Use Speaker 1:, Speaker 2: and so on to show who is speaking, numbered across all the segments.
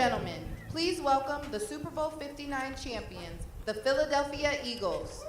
Speaker 1: gentlemen, please welcome the Super Bowl 59 champions, the Philadelphia Eagles.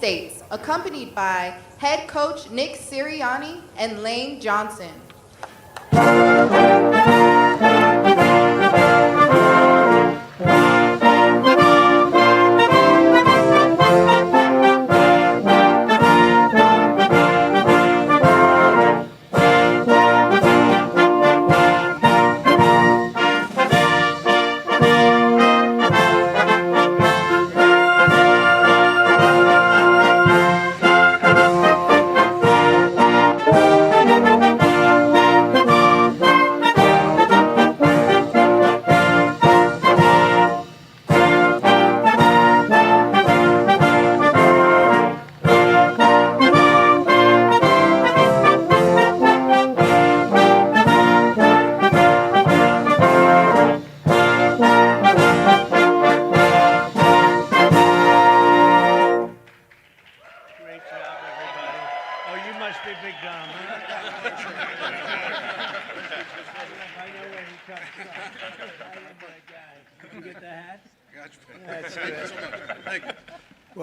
Speaker 1: States, accompanied by head coach Nick Sirianni and Lane Johnson.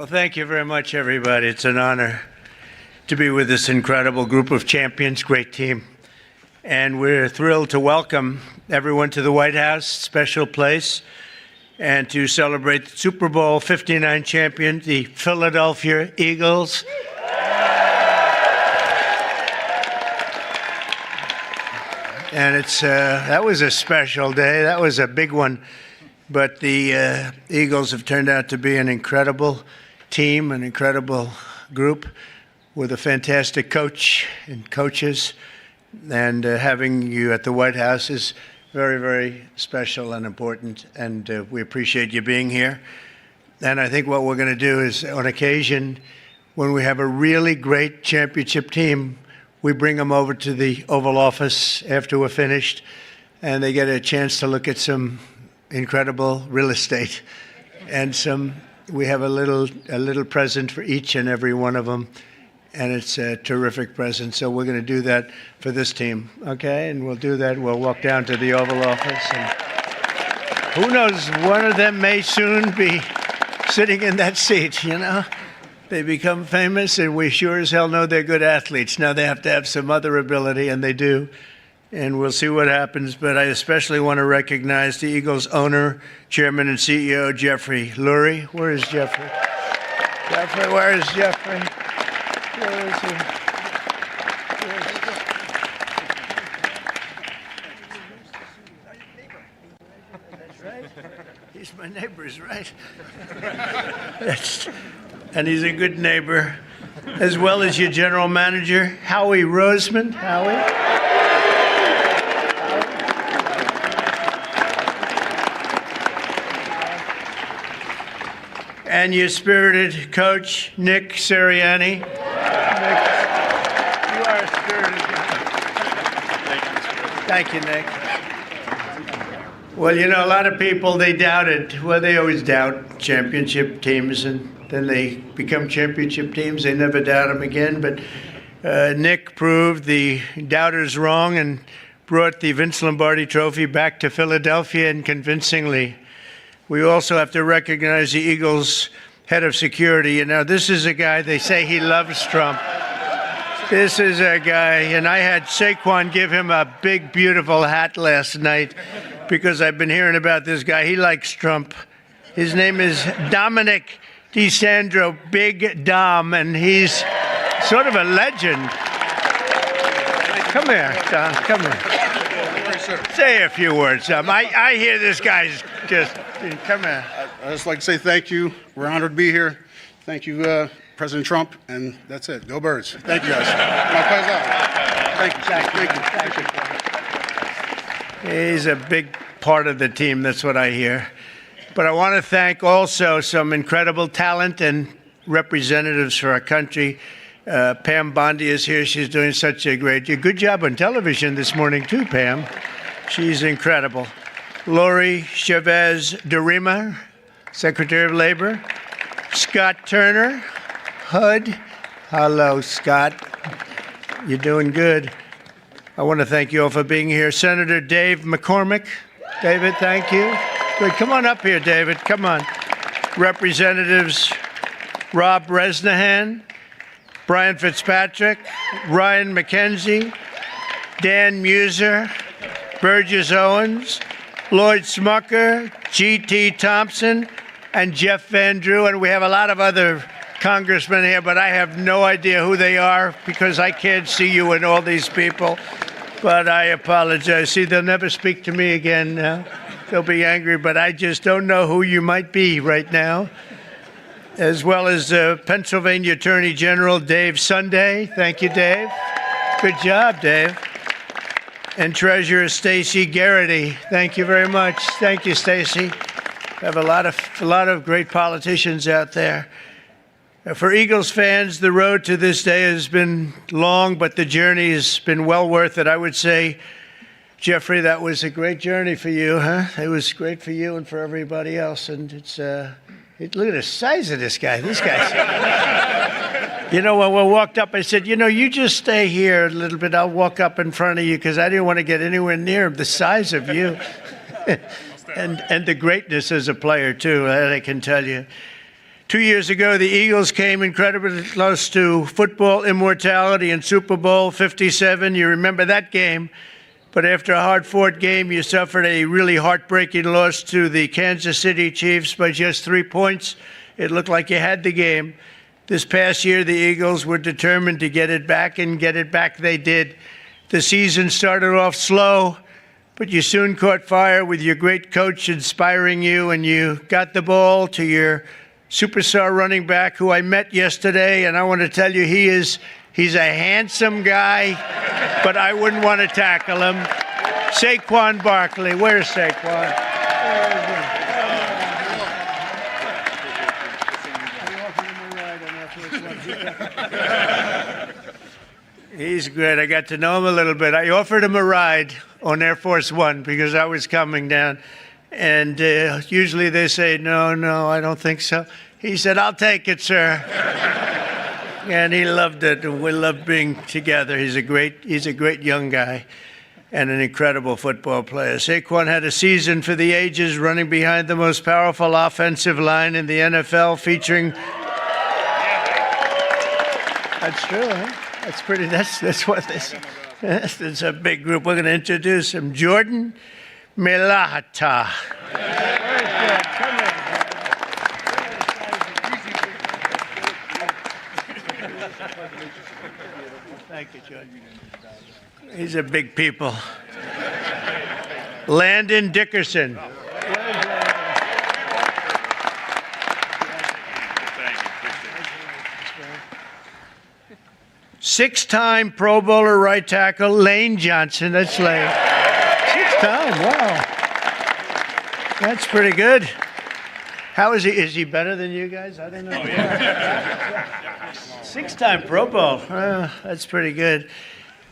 Speaker 2: Well, thank you very much, everybody. It's an honor to be with this incredible group of champions, great team. And we're thrilled to welcome everyone to the White House, special place. and to celebrate the Super Bowl 59 champion, the Philadelphia Eagles. And that was a special day. That was a big one. But the Eagles have turned out to be an incredible team, an incredible group with a fantastic coach and coaches. And having you at the White House is very, very special and important. And we appreciate you being here. And I think what we're going to do is, on occasion, when we have a really great championship team, we bring them over to the Oval Office after we're finished, and they get a chance to look at some incredible real estate. And we have a little present for each and every one of them, and it's a terrific present. So we're going to do that for this team, okay? And we'll do that. We'll walk down to the Oval Office, and who knows, one of them may soon be sitting in that seat, you know? They become famous, and we sure as hell know they're good athletes. Now they have to have some other ability, and they do. And we'll see what happens. But I especially want to recognize the Eagles owner, chairman, and CEO, Jeffrey Lurie. Where is Jeffrey? Jeffrey, where is Jeffrey? Where is he? That's right. He's my neighbor, right? And he's a good neighbor, as well as your general manager, Howie Roseman. Howie? And your spirited coach, Nick Sirianni. Nick, you are a spirited coach. Thank you, Nick. Well, you know, a lot of people, they doubted. Well, they always doubt championship teams, and then they become championship teams. They never doubt them again. But Nick proved the doubters wrong and brought the Vince Lombardi Trophy back to Philadelphia, and convincingly. We also have to recognize the Eagles' head of security. You know, this is a guy, they say he loves Trump. This is a guy, and I had Saquon give him a big, beautiful hat last night because I've been hearing about this guy. He likes Trump. His name is Dominic DeSandro, Big Dom, and he's sort of a legend. Come here, Dom, come here. Say a few words, Dom. I hear this guy's just, come here.
Speaker 3: I'd just like to say thank you. We're honored to be here. Thank you, President Trump, and that's it. Go Birds. Thank you, guys. My pleasure. Thank you.
Speaker 2: He's a big part of the team, that's what I hear. But I want to thank also some incredible talent and representatives for our country. Pam Bondi is here. She's doing such a good job on television this morning, too, Pam. She's incredible. Lori Chavez Durima, Secretary of Labor. Scott Turner, HUD. Hello, Scott. You're doing good. I want to thank you all for being here. Senator Dave McCormick. David, thank you. Good. Come on up here, David. Come on. Representatives Rob Bresnahan, Brian Fitzpatrick, Ryan McKenzie, Dan Muser, Burgess Owens, Lloyd Smucker, G.T. Thompson, and Jeff Van Drew. And we have a lot of other congressmen here, but I have no idea who they are because I can't see you and all these people. But I apologize. See, they'll never speak to me again now. They'll be angry, but I just don't know who you might be right now. As well as Pennsylvania Attorney General Dave Sunday. Thank you, Dave. Good job, Dave. And Treasurer Stacey Garrity. Thank you very much. Thank you, Stacey. We have a lot of great politicians out there. For Eagles fans, the road to this day has been long, but the journey has been well worth it. I would say, Jeffrey, that was a great journey for you, huh? It was great for you and for everybody else. And it's look at the size of this guy. This guy's. You know, when we walked up, I said, you just stay here a little bit. I'll walk up in front of you because I didn't want to get anywhere near the size of you. and the greatness as a player, too, that I can tell you. 2 years ago, the Eagles came incredibly close to football immortality in Super Bowl 57. You remember that game. But after a hard-fought game, you suffered a really heartbreaking loss to the Kansas City Chiefs by just 3 points. It looked like you had the game. This past year, the Eagles were determined to get it back, and get it back they did. The season started off slow, but you soon caught fire with your great coach inspiring you, and you got the ball to your superstar running back, who I met yesterday, and I want to tell you, he's a handsome guy, but I wouldn't want to tackle him. Saquon Barkley. Where's Saquon? He's great. I got to know him a little bit. I offered him a ride on Air Force One because I was coming down. And usually they say, no, I don't think so. He said, I'll take it, sir. And he loved it, and we loved being together. He's a great young guy and an incredible football player. Saquon had a season for the ages, running behind the most powerful offensive line in the NFL, featuring... That's true, huh? That's what this... It's a big group. We're going to introduce him. Jordan Mailata. Thank you, Jordan. These are big people. Landon Dickerson. Six-time Pro Bowler right tackle Lane Johnson. That's Lane. Six-time, wow. That's pretty good. How is he? Is he better than you guys? I don't know. Oh, yeah. Six-time Pro Bowl. That's pretty good.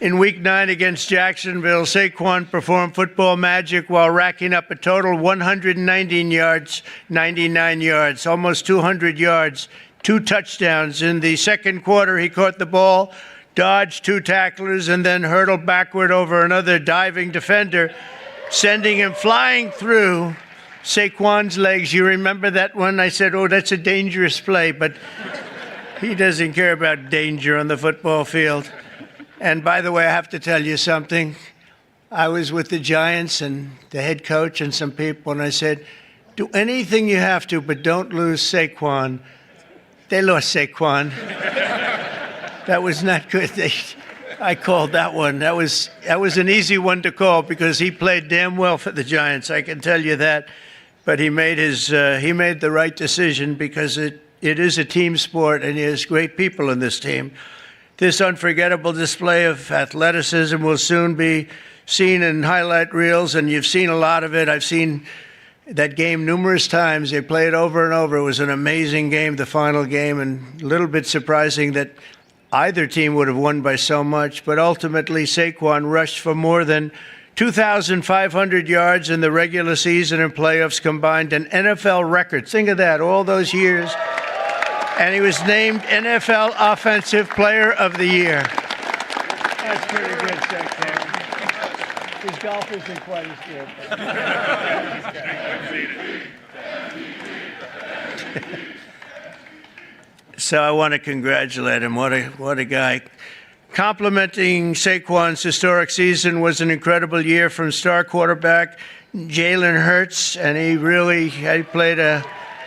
Speaker 2: In Week 9 against Jacksonville, Saquon performed football magic while racking up a total 119 yards, 99 yards, almost 200 yards, 2 touchdowns. In the second quarter, he caught the ball, dodged 2 tacklers, and then hurtled backward over another diving defender, sending him flying through Saquon's legs. You remember that one? I said, oh, that's a dangerous play, but he doesn't care about danger on the football field. And by the way, I have to tell you something. I was with the Giants and the head coach and some people, and I said, do anything you have to, but don't lose Saquon. They lost Saquon. That was not good. I called that one. That was an easy one to call because he played damn well for the Giants. I can tell you that. But he made the right decision because it is a team sport, and he has great people in this team. This unforgettable display of athleticism will soon be seen in highlight reels, and you've seen a lot of it. I've seen that game numerous times. They play it over and over. It was an amazing game, the final game, and a little bit surprising that either team would have won by so much. But ultimately, Saquon rushed for more than 2,500 yards in the regular season and playoffs combined, an NFL record. Think of that, all those years. And he was named NFL Offensive Player of the Year. That's pretty good, Saquon. His golf isn't quite as good. So I want to congratulate him. What a guy. Complimenting Saquon's historic season was an incredible year from star quarterback Jalen Hurts, and he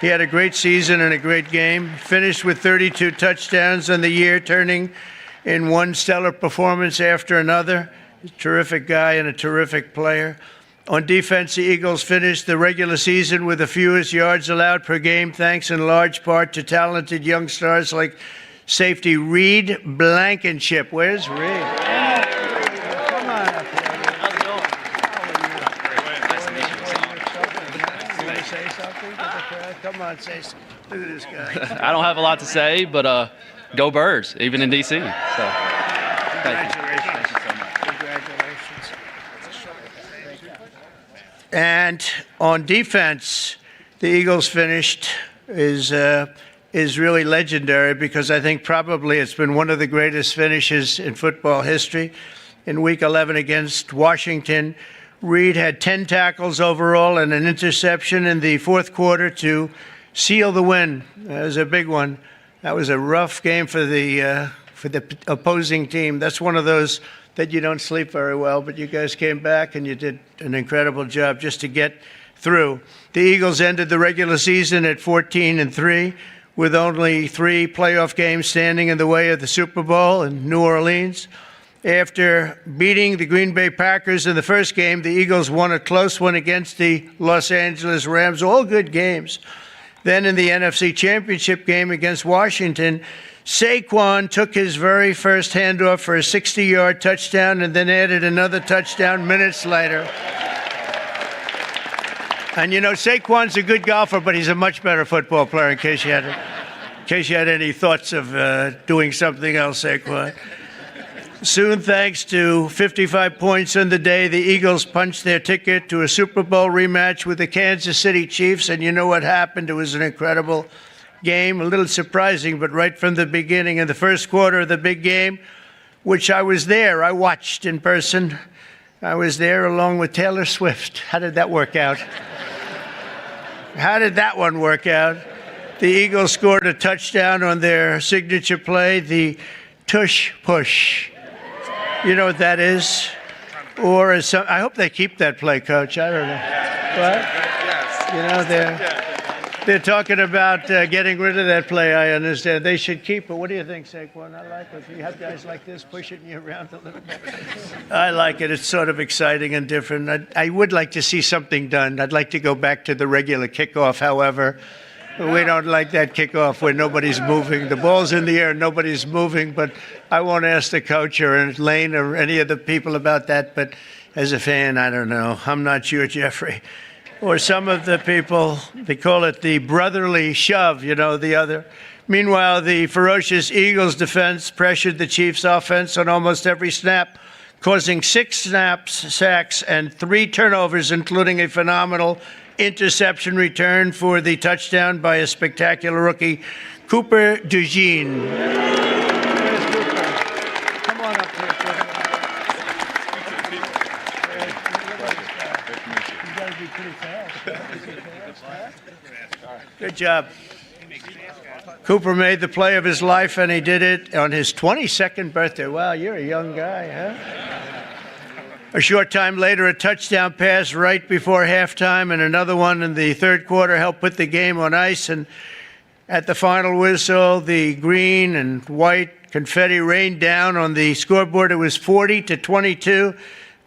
Speaker 2: had a great season and a great game. Finished with 32 touchdowns on the year, turning in one stellar performance after another. A terrific guy and a terrific player. On defense, the Eagles finished the regular season with the fewest yards allowed per game, thanks in large part to talented young stars like safety Reed Blankenship. Where's Reed? Come on up here. How's it going? Nice to meet you. You want to say something? Come on, say something. Look at this guy.
Speaker 4: I don't have a lot to say, but go Birds, even in D.C. So, thank you.
Speaker 2: Congratulations. And on defense, the Eagles finished is really legendary because I think probably it's been one of the greatest finishes in football history. In Week 11 against Washington, Reed had 10 tackles overall and an interception in the fourth quarter to seal the win. That was a big one. That was a rough game for the for the opposing team. That's one of those that you don't sleep very well, but you guys came back and you did an incredible job just to get through. The Eagles ended the regular season at 14-3 with only 3 playoff games standing in the way of the Super Bowl in New Orleans. After beating the Green Bay Packers in the first game, the Eagles won a close one against the Los Angeles Rams, all good games. Then in the NFC Championship game against Washington, Saquon took his very first handoff for a 60-yard touchdown and then added another touchdown minutes later. And you know, Saquon's a good golfer, but he's a much better football player, in case you had any thoughts of doing something else, Saquon. Soon, thanks to 55 points on the day, the Eagles punched their ticket to a Super Bowl rematch with the Kansas City Chiefs, and you know what happened? It was an incredible game, a little surprising, but right from the beginning, in the first quarter of the big game, which I was there, I watched in person. I was there along with Taylor Swift. How did that work out? How did that one work out? The Eagles scored a touchdown on their signature play, the tush push. You know what that is? Or I hope they keep that play, Coach. I don't know. What?
Speaker 5: Yes.
Speaker 2: You know, they're talking about getting rid of that play, I understand. They should keep it. What do you think, Saquon? I like it. If you have guys like this pushing you around a little bit. I like it. It's sort of exciting and different. I would like to see something done. I'd like to go back to the regular kickoff, however. We don't like that kickoff where nobody's moving. The ball's in the air, nobody's moving, but I won't ask the coach or Lane or any of the people about that, but as a fan, I don't know. I'm not sure, Jeffrey. Or some of the people, they call it the brotherly shove, you know, the other. Meanwhile, the ferocious Eagles defense pressured the Chiefs offense on almost every snap, causing 6 sacks, and 3 turnovers, including a phenomenal interception return for the touchdown by a spectacular rookie, Cooper DeJean. Come on up here, Cooper. You got to be pretty fast. Good job. Cooper made the play of his life, and he did it on his 22nd birthday. Wow, you're a young guy, huh? A short time later, a touchdown pass right before halftime and another one in the third quarter helped put the game on ice. And at the final whistle, the green and white confetti rained down on the scoreboard. It was 40-22.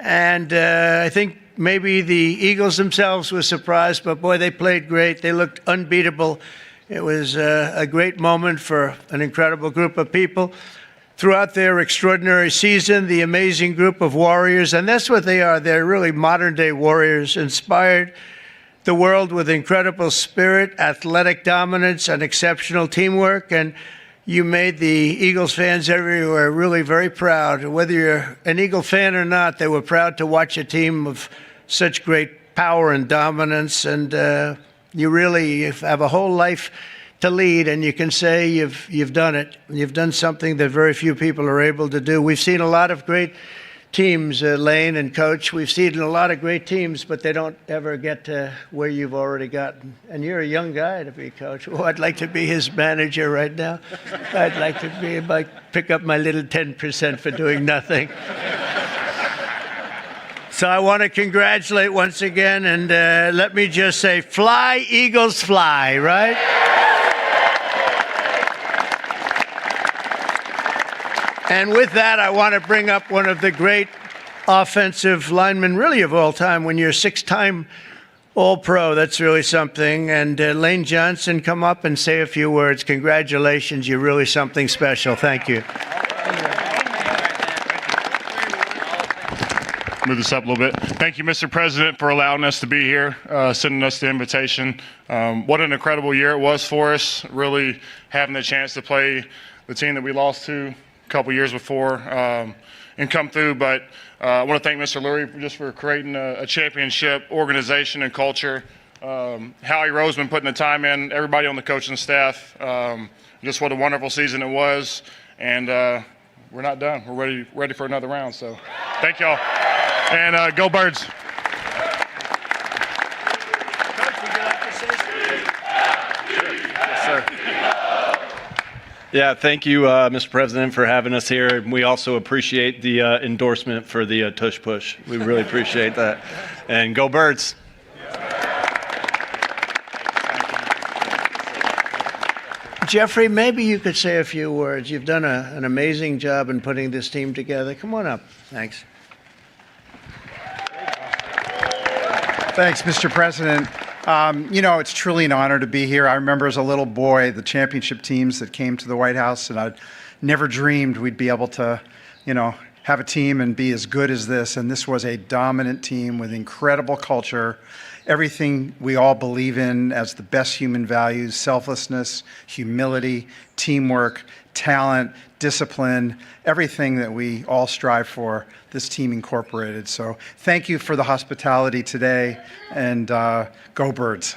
Speaker 2: And I think maybe the Eagles themselves were surprised, but boy, they played great. They looked unbeatable. It was a great moment for an incredible group of people. Throughout their extraordinary season, the amazing group of warriors, and that's what they are, they're really modern-day warriors, inspired the world with incredible spirit, athletic dominance, and exceptional teamwork, and you made the Eagles fans everywhere really very proud. Whether you're an Eagle fan or not, they were proud to watch a team of such great power and dominance, and you really have a whole life to lead, and you can say you've done it. You've done something that very few people are able to do. We've seen a lot of great teams, Lane and Coach. We've seen a lot of great teams, but they don't ever get to where you've already gotten. And you're a young guy to be Coach. Oh, I'd like to be his manager right now. I'd like to pick up my little 10% for doing nothing. So I want to congratulate once again, and let me just say, fly, Eagles, fly, right? And with that, I want to bring up one of the great offensive linemen, really of all time. When you're a 6-time All-Pro, that's really something. And Lane Johnson, come up and say a few words. Congratulations, you're really something special. Thank you.
Speaker 6: Move this up a little bit. Thank you, Mr. President, for allowing us to be here, sending us the invitation. What an incredible year it was for us, really having the chance to play the team that we lost to a couple years before and come through. But I want to thank Mr. Lurie just for creating a championship organization and culture. Howie Roseman putting the time in, everybody on the coaching staff. Just what a wonderful season it was. And we're not done. We're ready for another round. So thank y'all. And go Birds.
Speaker 5: Yeah, thank you, Mr. President, for having us here. We also appreciate the endorsement for the tush push. We really appreciate that. And go Birds.
Speaker 2: Jeffrey, maybe you could say a few words. You've done an amazing job in putting this team together. Come on up. Thanks.
Speaker 7: Thanks, Mr. President. You know, it's truly an honor to be here. I remember as a little boy the championship teams that came to the White House, and I'd never dreamed we'd be able to, you know, have a team and be as good as this. And this was a dominant team with incredible culture, everything we all believe in as the best human values: selflessness, humility, teamwork, talent, discipline, everything that we all strive for, this team incorporated. So thank you for the hospitality today, and go Birds.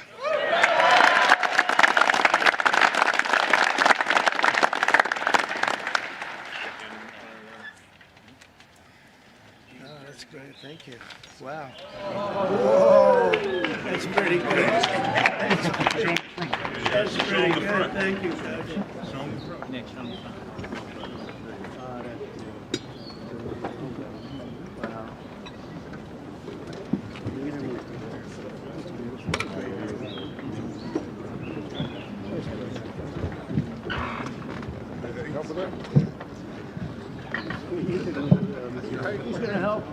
Speaker 2: Oh, that's great. Thank you. Wow. Whoa. That's pretty good. That's pretty good. Thank you, Coach. Who's going to help?